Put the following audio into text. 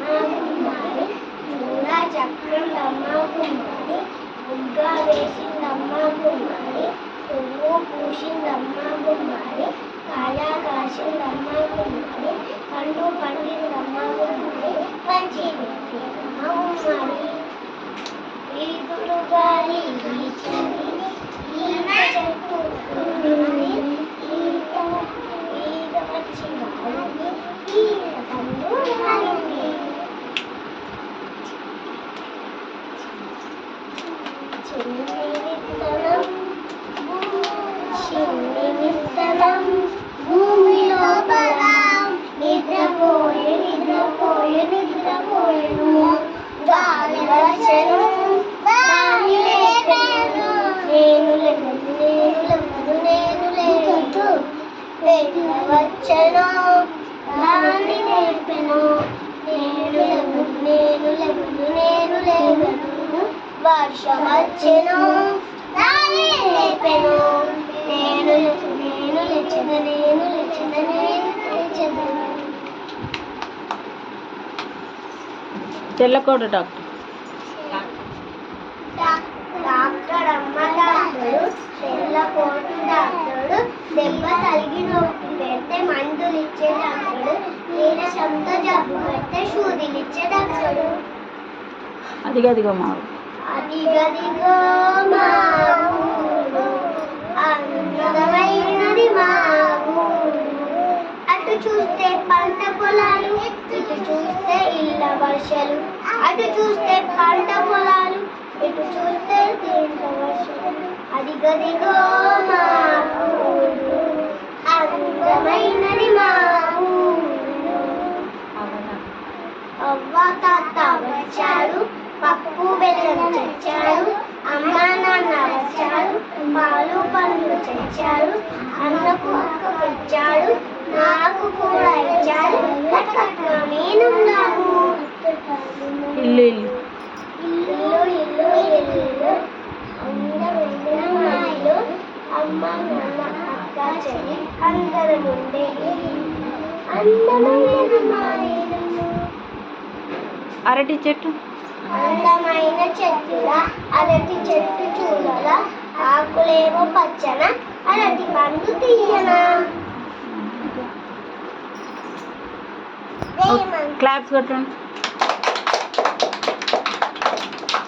గుమ్మడి చూడ చక్రందమ్మ గుమ్మడి ముగ్గ వేసిందమ్మ గుమ్మడి పువ్వు పూసిందమ్మ గుమ్మడి కాయ కాసిందమ్మ గుమ్మడి పండు పండిందమ్మ గుమ్మడి పంచి పెట్టిందమ్మ గుమ్మడి ఈదురు గాలి వీచని ఈత చెట్టు ఈత వచ్చి గాలిని ఈత పండు గాలిని చిన్ని విత్తనం భూమిలో పరం నిద్రపోయే నిద్రపోయే నిద్రపోయేను గాలి వచ్చెను గాలి లేపెను నేను లేవను నేను లేవను నేను లేవను వెన్న వచ్చెను గాలి లేపెను నేను లేవను నేను లేవను నేను లేవను వర్షం వచ్చెను గాలి లేపెను నేను లేచెను నేను లేచెను నేను లేచెను. తెల్లకోట డాక్టర్ డాక్టర్ అమ్మ డాక్టరు తెల్లకోటు డాక్టరు దెబ్బ తలిగి నొప్పి పెడితే మందులు ఇచ్చే డాక్టరు నీరసంతో జబ్బు పెడితే సూదిలు ఇచ్చే డాక్టరు అదిగదిగో మా అదిగదిగో మా ఊరు అందమైనది మా ఊరు అటు చూస్తే పంట పొలాలు ఇటు చూస్తే ఇళ్ళ వర్షాలు అటు చూస్తే పంట పొలాలు ఇటు చూస్తే తీర్థ వర్షాలు అదిగదిగో మా ఊరు అందమైనది మా ఊరు అవ్వ తాత వచ్చారు పప్పు బెల్లం తెచ్చారు అమ్మ నాన్న వచ్చారు పాలు పండ్లు తెచ్చారు అన్నకు అక్క తెచ్చాడు నాకు కూడా ఇచ్చాడు నేనున్నాను ఇల్లు ఇల్లు ఇల్లు ఇల్లు అందమైన మాయలు అమ్మ నాన్న అక్క చెల్లి అందరు ఉండే అందమైన మాయలు అరటి చెట్టు అందమైన చెట్టులా అరటి చెట్టు చూడలా ఆకులేమో పచ్చన అరటి పండు తీయనా క్లాప్స్ కొట్టండి.